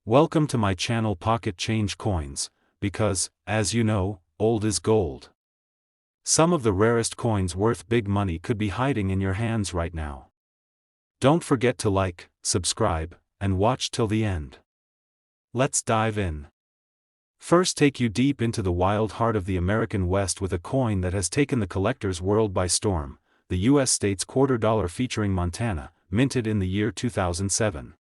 Welcome to my channel Pocket Change Coins, because, as you know, old is gold. Some of the rarest coins worth big money could be hiding in your hands right now. Don't forget to like, subscribe, and watch till the end. Let's dive in. First, take you deep into the wild heart of the American West with a coin that has taken the collector's world by storm, the U.S. state's quarter dollar featuring Montana, minted in the year 2007.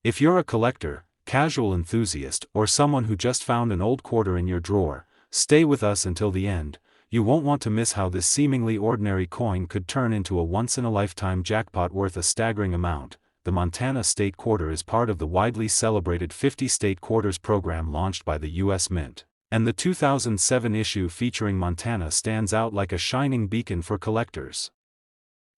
If you're a collector, casual enthusiast, or someone who just found an old quarter in your drawer, stay with us until the end. You won't want to miss how this seemingly ordinary coin could turn into a once-in-a-lifetime jackpot worth a staggering amount. The Montana State Quarter is part of the widely celebrated 50 State Quarters program launched by the U.S. Mint, and the 2007 issue featuring Montana stands out like a shining beacon for collectors.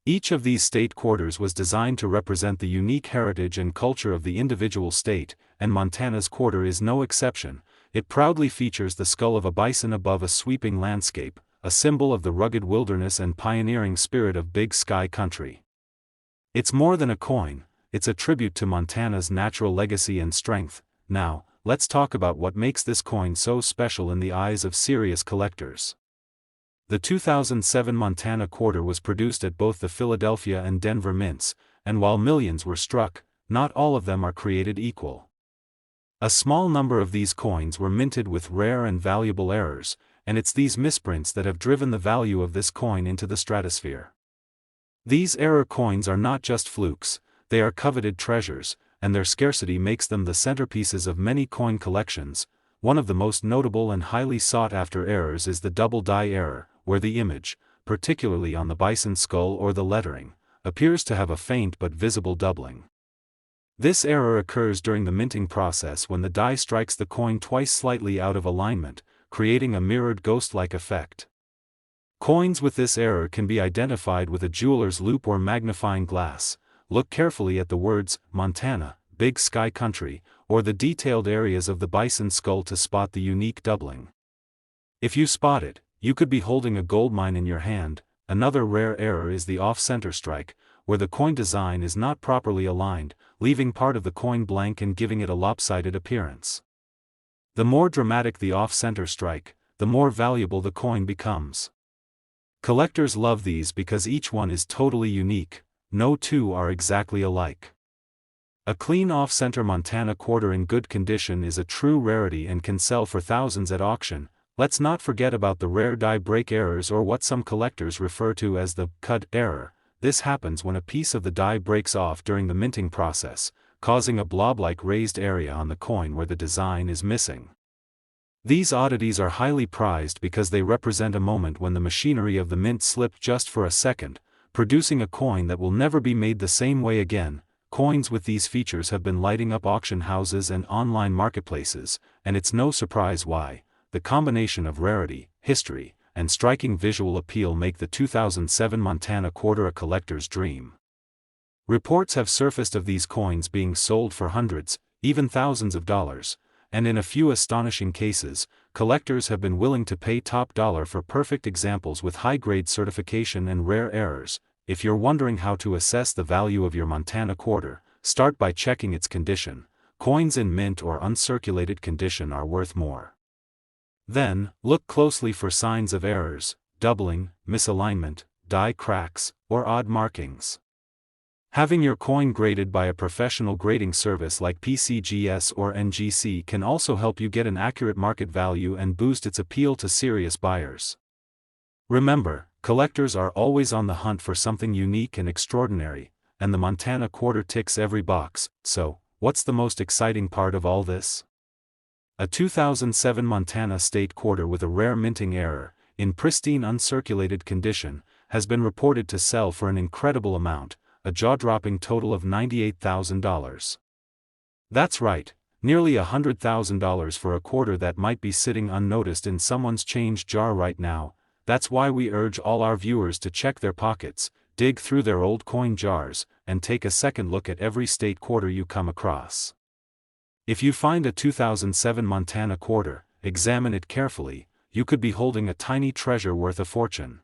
Each of these state quarters was designed to represent the unique heritage and culture of the individual state, and Montana's quarter is no exception. It proudly features the skull of a bison above a sweeping landscape, a symbol of the rugged wilderness and pioneering spirit of Big Sky country. It's more than a coin, it's a tribute to Montana's natural legacy and strength. Now, let's talk about what makes this coin so special in the eyes of serious collectors. The 2007 Montana quarter was produced at both the Philadelphia and Denver mints, and while millions were struck, not all of them are created equal. A small number of these coins were minted with rare and valuable errors, and it's these misprints that have driven the value of this coin into the stratosphere. These error coins are not just flukes, they are coveted treasures, and their scarcity makes them the centerpieces of many coin collections. One of the most notable and highly sought-after errors is the double die error, where the image, particularly on the bison skull or the lettering, appears to have a faint but visible doubling. This error occurs during the minting process when the die strikes the coin twice slightly out of alignment, creating a mirrored ghost-like effect. Coins with this error can be identified with a jeweler's loupe or magnifying glass. Look carefully at the words, Montana, Big Sky Country, or the detailed areas of the bison skull to spot the unique doubling. If you spot it, you could be holding a gold mine in your hand. Another rare error is the off-center strike, where the coin design is not properly aligned, leaving part of the coin blank and giving it a lopsided appearance. The more dramatic the off-center strike, the more valuable the coin becomes. Collectors love these because each one is totally unique. No two are exactly alike. A clean off-center Montana quarter in good condition is a true rarity and can sell for thousands at auction. Let's not forget about the rare die break errors, or what some collectors refer to as the cut error. This happens when a piece of the die breaks off during the minting process, causing a blob-like raised area on the coin where the design is missing. These oddities are highly prized because they represent a moment when the machinery of the mint slipped just for a second, producing a coin that will never be made the same way again. Coins with these features have been lighting up auction houses and online marketplaces, and it's no surprise why. The combination of rarity, history, and striking visual appeal make the 2007 Montana quarter a collector's dream. Reports have surfaced of these coins being sold for hundreds, even thousands of dollars, and in a few astonishing cases, collectors have been willing to pay top dollar for perfect examples with high-grade certification and rare errors. If you're wondering how to assess the value of your Montana quarter, start by checking its condition. Coins in mint or uncirculated condition are worth more. Then, look closely for signs of errors, doubling, misalignment, die cracks, or odd markings. Having your coin graded by a professional grading service like PCGS or NGC can also help you get an accurate market value and boost its appeal to serious buyers. Remember, collectors are always on the hunt for something unique and extraordinary, and the Montana quarter ticks every box. So, what's the most exciting part of all this? A 2007 Montana State quarter with a rare minting error, in pristine uncirculated condition, has been reported to sell for an incredible amount, a jaw-dropping total of $98,000. That's right, nearly $100,000 for a quarter that might be sitting unnoticed in someone's change jar right now. That's why we urge all our viewers to check their pockets, dig through their old coin jars, and take a second look at every state quarter you come across. If you find a 2007 Montana quarter, examine it carefully. You could be holding a tiny treasure worth a fortune.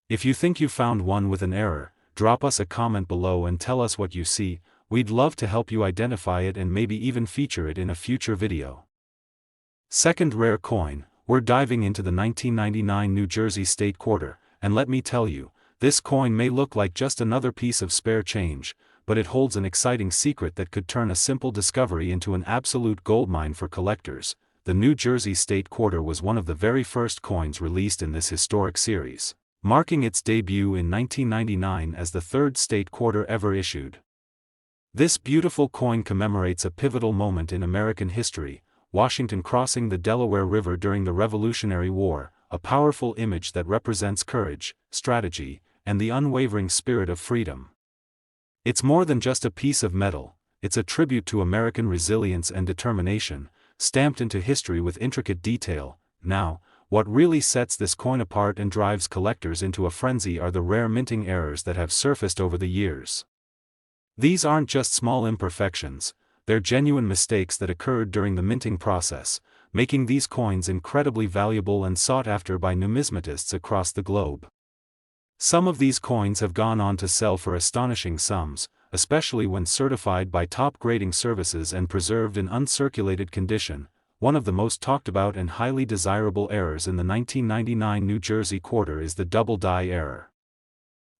If you think you found one with an error, drop us a comment below and tell us what you see. We'd love to help you identify it and maybe even feature it in a future video. Second rare coin, we're diving into the 1999 New Jersey State Quarter, and let me tell you, this coin may look like just another piece of spare change, but it holds an exciting secret that could turn a simple discovery into an absolute goldmine for collectors. The New Jersey State Quarter was one of the very first coins released in this historic series, marking its debut in 1999 as the third state quarter ever issued. This beautiful coin commemorates a pivotal moment in American history, Washington crossing the Delaware River during the Revolutionary War, a powerful image that represents courage, strategy, and the unwavering spirit of freedom. It's more than just a piece of metal, it's a tribute to American resilience and determination, stamped into history with intricate detail. Now, what really sets this coin apart and drives collectors into a frenzy are the rare minting errors that have surfaced over the years. These aren't just small imperfections, they're genuine mistakes that occurred during the minting process, making these coins incredibly valuable and sought after by numismatists across the globe. Some of these coins have gone on to sell for astonishing sums, especially when certified by top grading services and preserved in uncirculated condition. One of the most talked about and highly desirable errors in the 1999 New Jersey Quarter is the double die error.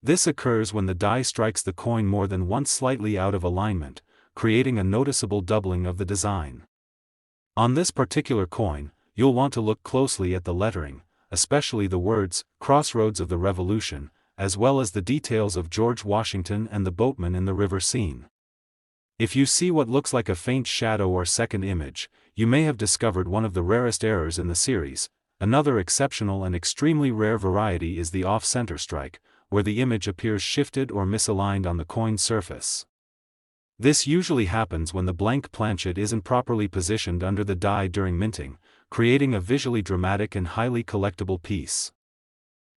This occurs when the die strikes the coin more than once slightly out of alignment, creating a noticeable doubling of the design. On this particular coin, you'll want to look closely at the lettering, especially the words, "Crossroads of the Revolution," as well as the details of George Washington and the boatman in the river scene. If you see what looks like a faint shadow or second image, you may have discovered one of the rarest errors in the series. Another exceptional and extremely rare variety is the off-center strike, where the image appears shifted or misaligned on the coin surface. This usually happens when the blank planchet isn't properly positioned under the die during minting, creating a visually dramatic and highly collectible piece.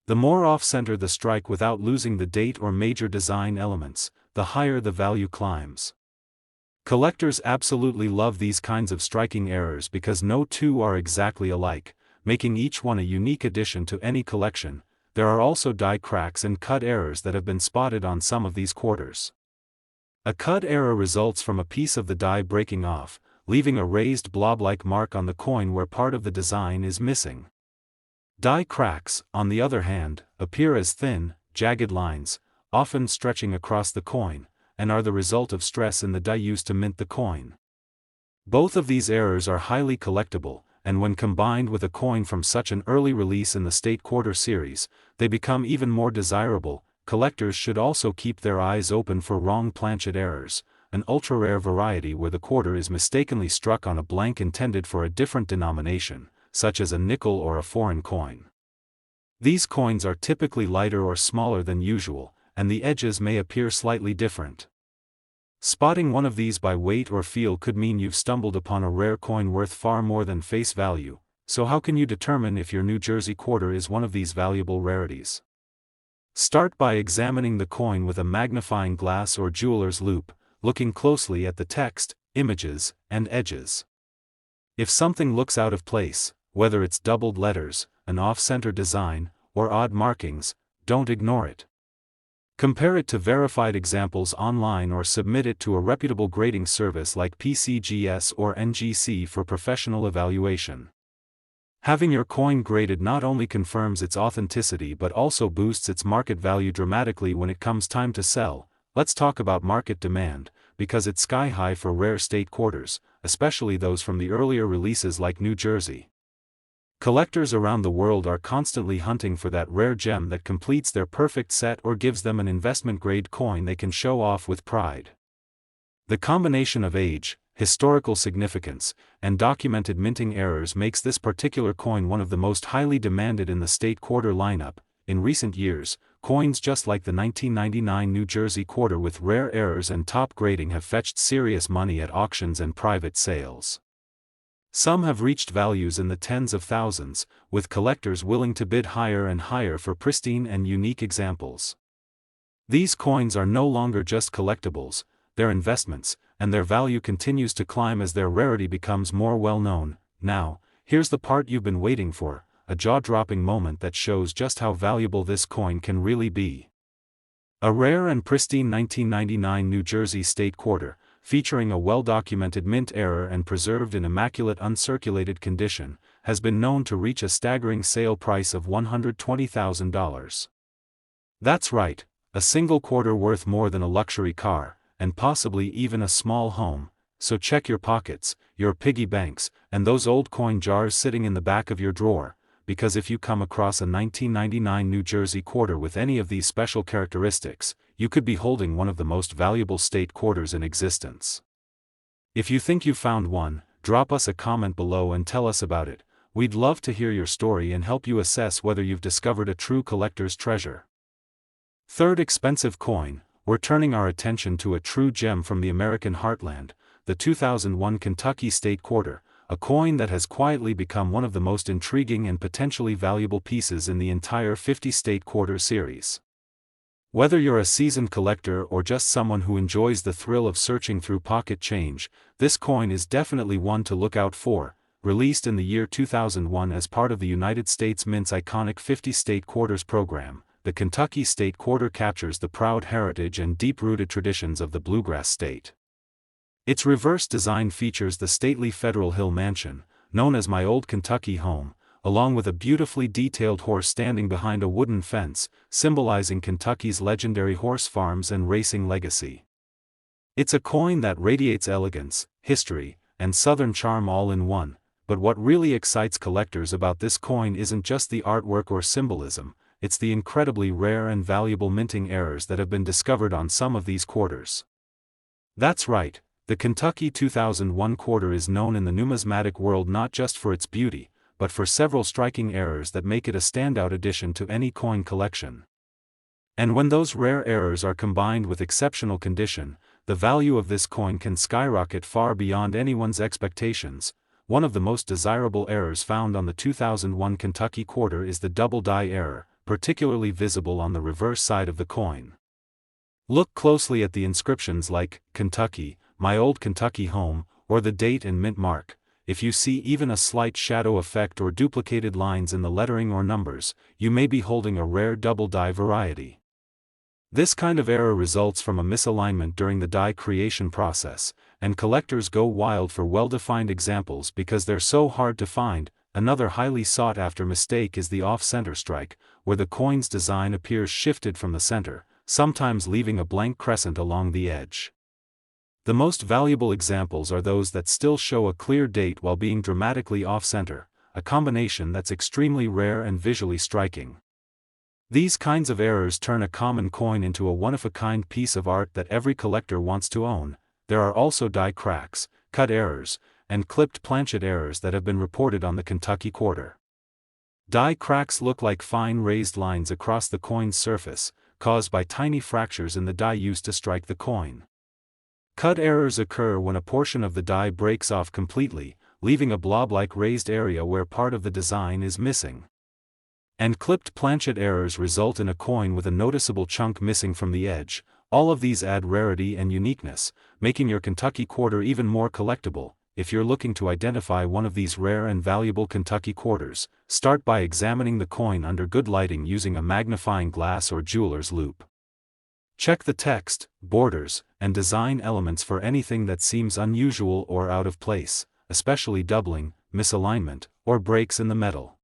The more off-center the strike without losing the date or major design elements, the higher the value climbs. Collectors absolutely love these kinds of striking errors because no two are exactly alike, making each one a unique addition to any collection. There are also die cracks and cut errors that have been spotted on some of these quarters. A cut error results from a piece of the die breaking off, leaving a raised blob-like mark on the coin where part of the design is missing. Die cracks, on the other hand, appear as thin, jagged lines, often stretching across the coin, and are the result of stress in the die used to mint the coin. Both of these errors are highly collectible, and when combined with a coin from such an early release in the State Quarter series, they become even more desirable. Collectors should also keep their eyes open for wrong planchet errors, an ultra-rare variety where the quarter is mistakenly struck on a blank intended for a different denomination, such as a nickel or a foreign coin. These coins are typically lighter or smaller than usual, and the edges may appear slightly different. Spotting one of these by weight or feel could mean you've stumbled upon a rare coin worth far more than face value. So how can you determine if your New Jersey Quarter is one of these valuable rarities? Start by examining the coin with a magnifying glass or jeweler's loupe, looking closely at the text, images, and edges. If something looks out of place, whether it's doubled letters, an off-center design, or odd markings, don't ignore it. Compare it to verified examples online or submit it to a reputable grading service like PCGS or NGC for professional evaluation. Having your coin graded not only confirms its authenticity but also boosts its market value dramatically when it comes time to sell. Let's talk about market demand, because it's sky high for rare state quarters, especially those from the earlier releases like New Jersey. Collectors around the world are constantly hunting for that rare gem that completes their perfect set or gives them an investment-grade coin they can show off with pride. The combination of age, historical significance, and documented minting errors makes this particular coin one of the most highly demanded in the State Quarter lineup. In recent years, coins just like the 1999 New Jersey Quarter with rare errors and top grading have fetched serious money at auctions and private sales. Some have reached values in the tens of thousands, with collectors willing to bid higher and higher for pristine and unique examples. These coins are no longer just collectibles, they're investments, and their value continues to climb as their rarity becomes more well-known. Now, here's the part you've been waiting for, a jaw-dropping moment that shows just how valuable this coin can really be. A rare and pristine 1999 New Jersey state quarter, featuring a well-documented mint error and preserved in immaculate uncirculated condition, has been known to reach a staggering sale price of $120,000. That's right, a single quarter worth more than a luxury car, and possibly even a small home, so check your pockets, your piggy banks, and those old coin jars sitting in the back of your drawer, because if you come across a 1999 New Jersey quarter with any of these special characteristics, you could be holding one of the most valuable state quarters in existence. If you think you found one, drop us a comment below and tell us about it. We'd love to hear your story and help you assess whether you've discovered a true collector's treasure. Third expensive coin, we're turning our attention to a true gem from the American heartland, the 2001 Kentucky State Quarter, a coin that has quietly become one of the most intriguing and potentially valuable pieces in the entire 50-state quarter series. Whether you're a seasoned collector or just someone who enjoys the thrill of searching through pocket change, this coin is definitely one to look out for. Released in the year 2001 as part of the United States Mint's iconic 50-state quarters program, the Kentucky State Quarter captures the proud heritage and deep-rooted traditions of the bluegrass state. Its reverse design features the stately Federal Hill Mansion, known as My Old Kentucky Home, along with a beautifully detailed horse standing behind a wooden fence, symbolizing Kentucky's legendary horse farms and racing legacy. It's a coin that radiates elegance, history, and Southern charm all in one, but what really excites collectors about this coin isn't just the artwork or symbolism, it's the incredibly rare and valuable minting errors that have been discovered on some of these quarters. That's right. The Kentucky 2001 quarter is known in the numismatic world not just for its beauty, but for several striking errors that make it a standout addition to any coin collection. And when those rare errors are combined with exceptional condition, the value of this coin can skyrocket far beyond anyone's expectations. One of the most desirable errors found on the 2001 Kentucky quarter is the double die error, particularly visible on the reverse side of the coin. Look closely at the inscriptions like Kentucky, My Old Kentucky Home, or the date and mint mark. If you see even a slight shadow effect or duplicated lines in the lettering or numbers, you may be holding a rare double die variety. This kind of error results from a misalignment during the die creation process, and collectors go wild for well-defined examples because they're so hard to find. Another highly sought-after mistake is the off-center strike, where the coin's design appears shifted from the center, sometimes leaving a blank crescent along the edge. The most valuable examples are those that still show a clear date while being dramatically off-center, a combination that's extremely rare and visually striking. These kinds of errors turn a common coin into a one-of-a-kind piece of art that every collector wants to own. There are also die cracks, cut errors, and clipped planchet errors that have been reported on the Kentucky quarter. Die cracks look like fine raised lines across the coin's surface, caused by tiny fractures in the die used to strike the coin. Cut errors occur when a portion of the die breaks off completely, leaving a blob-like raised area where part of the design is missing. And clipped planchet errors result in a coin with a noticeable chunk missing from the edge. All of these add rarity and uniqueness, making your Kentucky quarter even more collectible. If you're looking to identify one of these rare and valuable Kentucky quarters, start by examining the coin under good lighting using a magnifying glass or jeweler's loupe. Check the text, borders, and design elements for anything that seems unusual or out of place, especially doubling, misalignment, or breaks in the metal.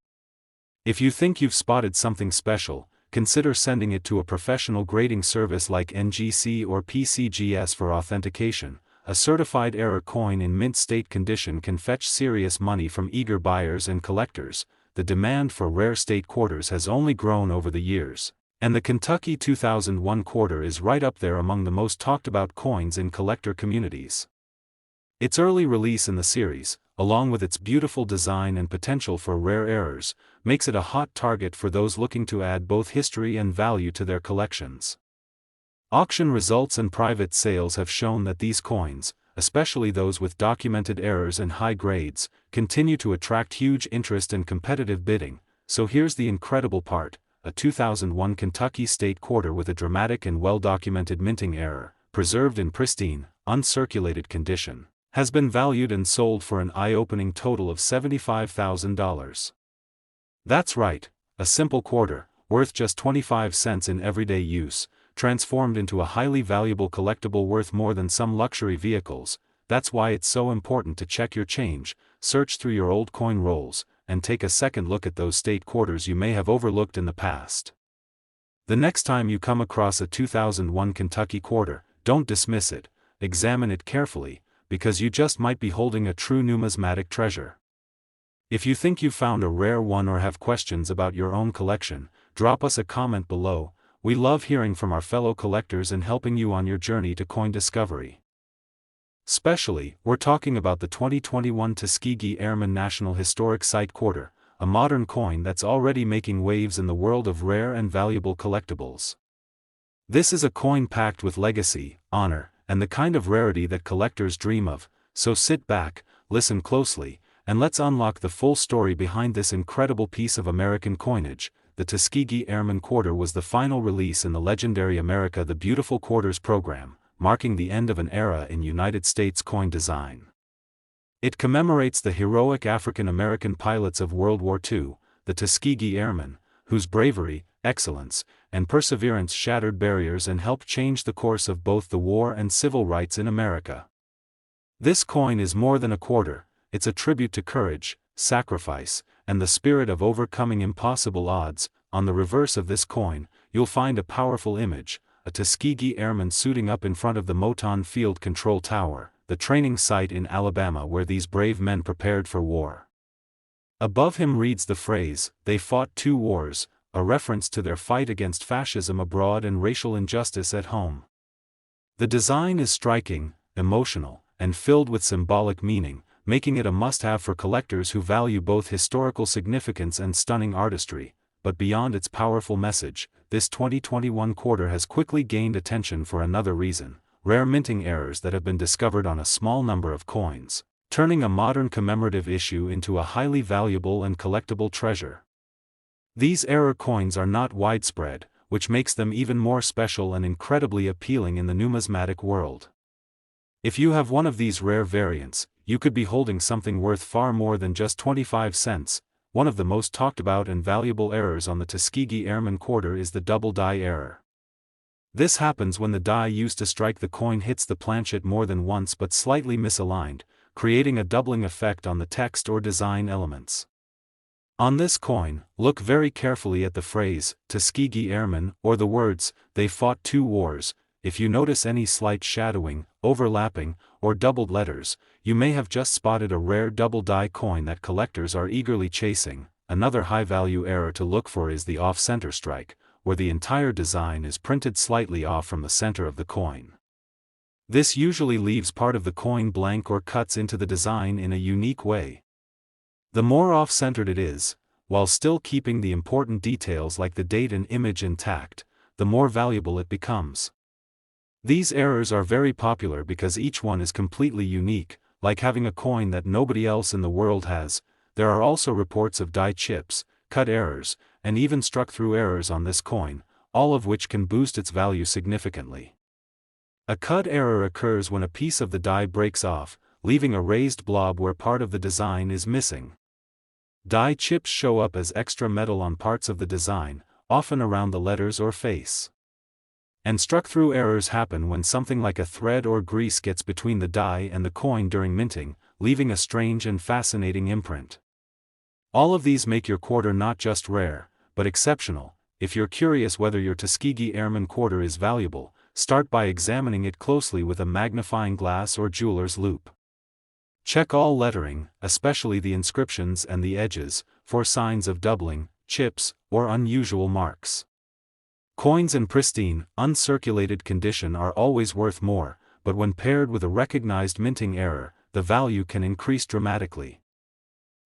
If you think you've spotted something special, consider sending it to a professional grading service like NGC or PCGS for authentication. A certified error coin in mint state condition can fetch serious money from eager buyers and collectors. The demand for rare state quarters has only grown over the years, and the Kentucky 2001 quarter is right up there among the most talked about coins in collector communities. Its early release in the series, along with its beautiful design and potential for rare errors, makes it a hot target for those looking to add both history and value to their collections. Auction results and private sales have shown that these coins, especially those with documented errors and high grades, continue to attract huge interest and competitive bidding. So here's the incredible part: a 2001 Kentucky State Quarter with a dramatic and well-documented minting error, preserved in pristine, uncirculated condition, has been valued and sold for an eye-opening total of $75,000. That's right, a simple quarter, worth just 25 cents in everyday use, transformed into a highly valuable collectible worth more than some luxury vehicles. That's why it's so important to check your change, search through your old coin rolls, and take a second look at those state quarters you may have overlooked in the past. The next time you come across a 2001 Kentucky quarter, don't dismiss it, examine it carefully, because you just might be holding a true numismatic treasure. If you think you found a rare one or have questions about your own collection, drop us a comment below. We love hearing from our fellow collectors and helping you on your journey to coin discovery. Especially, we're talking about the 2021 Tuskegee Airmen National Historic Site Quarter, a modern coin that's already making waves in the world of rare and valuable collectibles. This is a coin packed with legacy, honor, and the kind of rarity that collectors dream of, so sit back, listen closely, and let's unlock the full story behind this incredible piece of American coinage. The Tuskegee Airmen Quarter was the final release in the legendary America the Beautiful Quarters program, marking the end of an era in United States coin design. It commemorates the heroic African American pilots of World War II, the Tuskegee Airmen, whose bravery, excellence, and perseverance shattered barriers and helped change the course of both the war and civil rights in America. This coin is more than a quarter, it's a tribute to courage, sacrifice, and the spirit of overcoming impossible odds. On the reverse of this coin, you'll find a powerful image, a Tuskegee Airman suiting up in front of the Moton Field Control Tower, the training site in Alabama where these brave men prepared for war. Above him reads the phrase, "They fought 2 wars," a reference to their fight against fascism abroad and racial injustice at home. The design is striking, emotional, and filled with symbolic meaning, making it a must-have for collectors who value both historical significance and stunning artistry. But beyond its powerful message, this 2021 quarter has quickly gained attention for another reason: rare minting errors that have been discovered on a small number of coins, turning a modern commemorative issue into a highly valuable and collectible treasure. These error coins are not widespread, which makes them even more special and incredibly appealing in the numismatic world. If you have one of these rare variants, you could be holding something worth far more than just 25 cents. One of the most talked about and valuable errors on the Tuskegee Airmen Quarter is the double die error. This happens when the die used to strike the coin hits the planchet more than once but slightly misaligned, creating a doubling effect on the text or design elements. On this coin, look very carefully at the phrase, Tuskegee Airmen, or the words, "They fought 2 wars." If you notice any slight shadowing, overlapping, or doubled letters, you may have just spotted a rare double die coin that collectors are eagerly chasing. Another high-value error to look for is the off-center strike, where the entire design is printed slightly off from the center of the coin. This usually leaves part of the coin blank or cuts into the design in a unique way. The more off-centered it is, while still keeping the important details like the date and image intact, the more valuable it becomes. These errors are very popular because each one is completely unique, like having a coin that nobody else in the world has. There are also reports of die chips, cut errors, and even struck-through errors on this coin, all of which can boost its value significantly. A cut error occurs when a piece of the die breaks off, leaving a raised blob where part of the design is missing. Die chips show up as extra metal on parts of the design, often around the letters or face. And struck-through errors happen when something like a thread or grease gets between the die and the coin during minting, leaving a strange and fascinating imprint. All of these make your quarter not just rare, but exceptional. If you're curious whether your Tuskegee Airmen quarter is valuable, start by examining it closely with a magnifying glass or jeweler's loupe. Check all lettering, especially the inscriptions and the edges, for signs of doubling, chips, or unusual marks. Coins in pristine, uncirculated condition are always worth more, but when paired with a recognized minting error, the value can increase dramatically.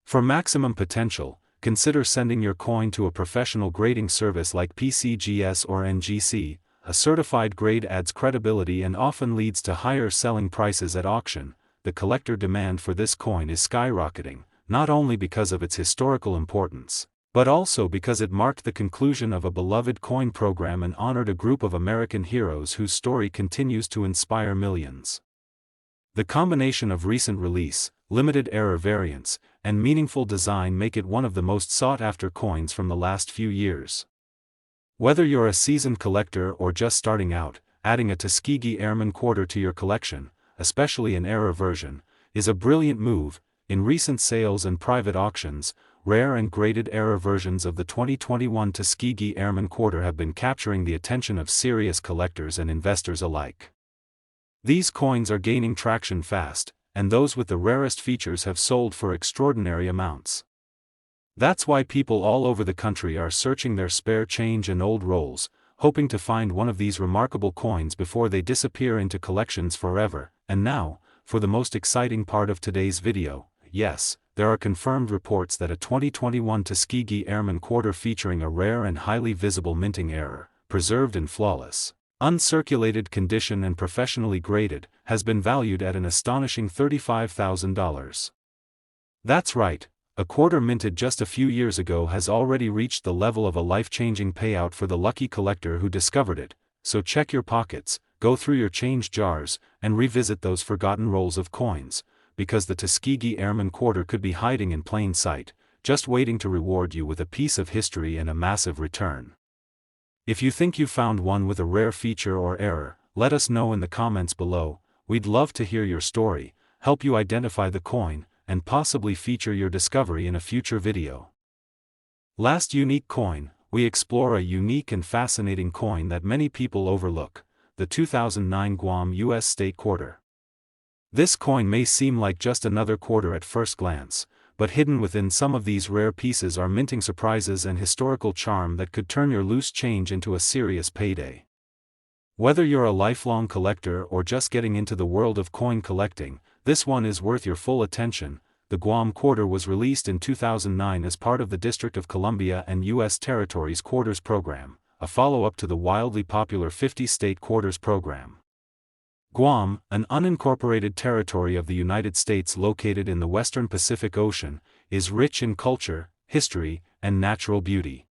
For maximum potential, consider sending your coin to a professional grading service like PCGS or NGC. A certified grade adds credibility and often leads to higher selling prices at auction. The collector demand for this coin is skyrocketing, not only because of its historical importance, but also because it marked the conclusion of a beloved coin program and honored a group of American heroes whose story continues to inspire millions. The combination of recent release, limited error variants, and meaningful design make it one of the most sought-after coins from the last few years. Whether you're a seasoned collector or just starting out, adding a Tuskegee Airman quarter to your collection, especially an error version, is a brilliant move. In recent sales and private auctions, rare and graded error versions of the 2021 Tuskegee Airman quarter have been capturing the attention of serious collectors and investors alike. These coins are gaining traction fast, and those with the rarest features have sold for extraordinary amounts. That's why people all over the country are searching their spare change and old rolls, hoping to find one of these remarkable coins before they disappear into collections forever. And now, for the most exciting part of today's video, yes, there are confirmed reports that a 2021 Tuskegee Airman quarter featuring a rare and highly visible minting error, preserved in flawless, uncirculated condition and professionally graded, has been valued at an astonishing $35,000. That's right. A quarter minted just a few years ago has already reached the level of a life-changing payout for the lucky collector who discovered it, so check your pockets, go through your change jars, and revisit those forgotten rolls of coins, because the Tuskegee Airman quarter could be hiding in plain sight, just waiting to reward you with a piece of history and a massive return. If you think you found one with a rare feature or error, let us know in the comments below. We'd love to hear your story, help you identify the coin, and possibly feature your discovery in a future video. Last unique coin, we explore a unique and fascinating coin that many people overlook, the 2009 Guam U.S. State Quarter. This coin may seem like just another quarter at first glance, but hidden within some of these rare pieces are minting surprises and historical charm that could turn your loose change into a serious payday. Whether you're a lifelong collector or just getting into the world of coin collecting, this one is worth your full attention. The Guam quarter was released in 2009 as part of the District of Columbia and U.S. Territories Quarters Program, a follow-up to the wildly popular 50-state quarters program. Guam, an unincorporated territory of the United States located in the western Pacific Ocean, is rich in culture, history, and natural beauty.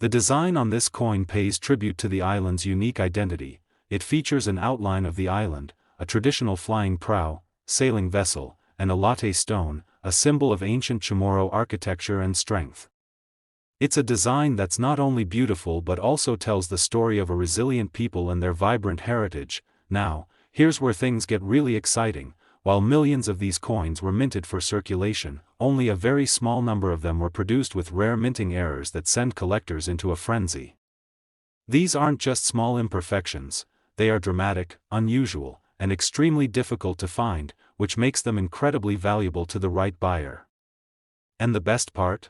The design on this coin pays tribute to the island's unique identity. It features an outline of the island, a traditional flying prow, sailing vessel, and a latte stone, a symbol of ancient Chamorro architecture and strength. It's a design that's not only beautiful but also tells the story of a resilient people and their vibrant heritage. Now, here's where things get really exciting. While millions of these coins were minted for circulation, only a very small number of them were produced with rare minting errors that send collectors into a frenzy. These aren't just small imperfections, they are dramatic, unusual, and extremely difficult to find, which makes them incredibly valuable to the right buyer. And the best part?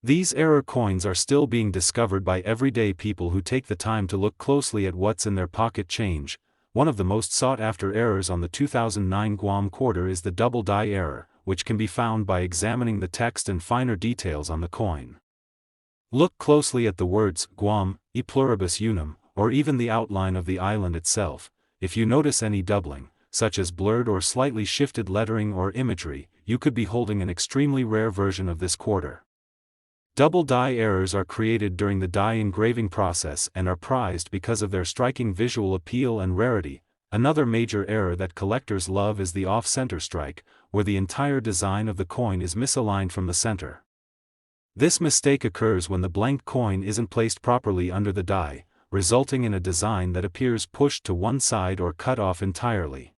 These error coins are still being discovered by everyday people who take the time to look closely at what's in their pocket change. One of the most sought-after errors on the 2009 Guam quarter is the double die error, which can be found by examining the text and finer details on the coin. Look closely at the words Guam, e pluribus unum, or even the outline of the island itself. If you notice any doubling, such as blurred or slightly shifted lettering or imagery, you could be holding an extremely rare version of this quarter. Double die errors are created during the die engraving process and are prized because of their striking visual appeal and rarity. Another major error that collectors love is the off-center strike, where the entire design of the coin is misaligned from the center. This mistake occurs when the blank coin isn't placed properly under the die, resulting in a design that appears pushed to one side or cut off entirely.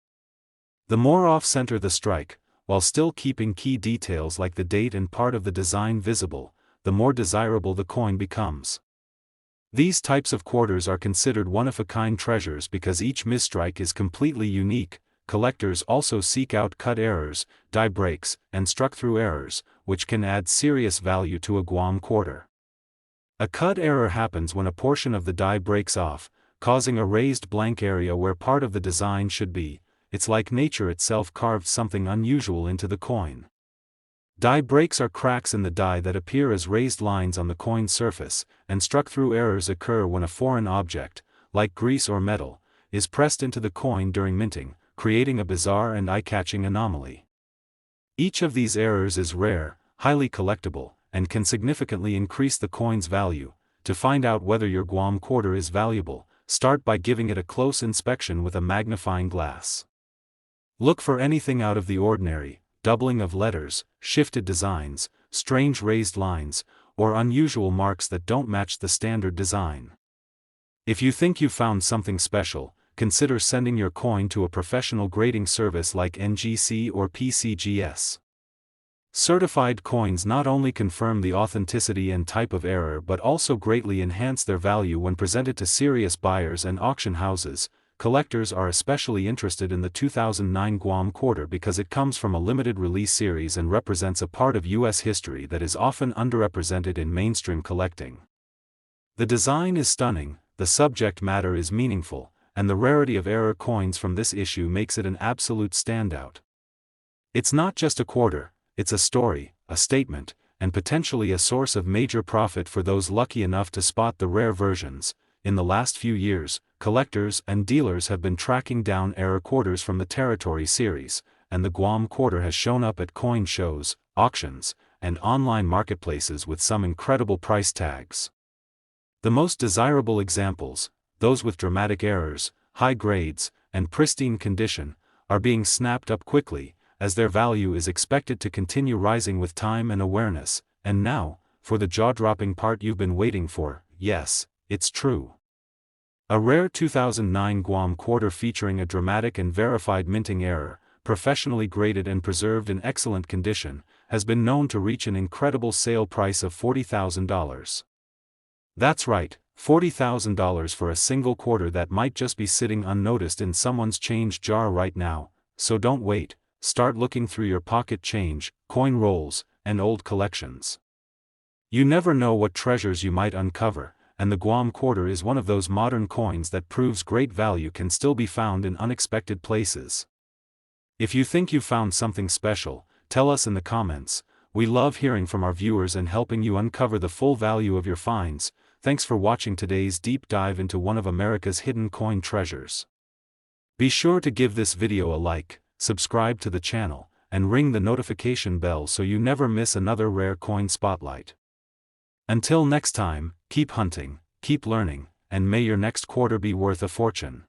The more off-center the strike, while still keeping key details like the date and part of the design visible, the more desirable the coin becomes. These types of quarters are considered one-of-a-kind treasures because each misstrike is completely unique. Collectors also seek out cut errors, die breaks, and struck-through errors, which can add serious value to a Guam quarter. A cut error happens when a portion of the die breaks off, causing a raised blank area where part of the design should be. It's like nature itself carved something unusual into the coin. Die breaks are cracks in the die that appear as raised lines on the coin's surface, and struck-through errors occur when a foreign object, like grease or metal, is pressed into the coin during minting, creating a bizarre and eye-catching anomaly. Each of these errors is rare, highly collectible, and can significantly increase the coin's value. To find out whether your Guam quarter is valuable, start by giving it a close inspection with a magnifying glass. Look for anything out of the ordinary, doubling of letters, shifted designs, strange raised lines, or unusual marks that don't match the standard design. If you think you found something special, consider sending your coin to a professional grading service like NGC or PCGS. Certified coins not only confirm the authenticity and type of error but also greatly enhance their value when presented to serious buyers and auction houses. Collectors are especially interested in the 2009 Guam quarter because it comes from a limited release series and represents a part of U.S. history that is often underrepresented in mainstream collecting. The design is stunning, the subject matter is meaningful, and the rarity of error coins from this issue makes it an absolute standout. It's not just a quarter, it's a story, a statement, and potentially a source of major profit for those lucky enough to spot the rare versions. In the last few years, collectors and dealers have been tracking down error quarters from the Territory series, and the Guam quarter has shown up at coin shows, auctions, and online marketplaces with some incredible price tags. The most desirable examples, those with dramatic errors, high grades, and pristine condition, are being snapped up quickly, as their value is expected to continue rising with time and awareness. And now, for the jaw-dropping part you've been waiting for. Yes, it's true. A rare 2009 Guam quarter featuring a dramatic and verified minting error, professionally graded and preserved in excellent condition, has been known to reach an incredible sale price of $40,000. That's right, $40,000 for a single quarter that might just be sitting unnoticed in someone's change jar right now. So don't wait. Start looking through your pocket change, coin rolls, and old collections. You never know what treasures you might uncover, and the Guam quarter is one of those modern coins that proves great value can still be found in unexpected places. If you think you found something special, tell us in the comments. We love hearing from our viewers and helping you uncover the full value of your finds. Thanks for watching today's deep dive into one of America's hidden coin treasures. Be sure to give this video a like, subscribe to the channel, and ring the notification bell so you never miss another rare coin spotlight. Until next time, keep hunting, keep learning, and may your next quarter be worth a fortune.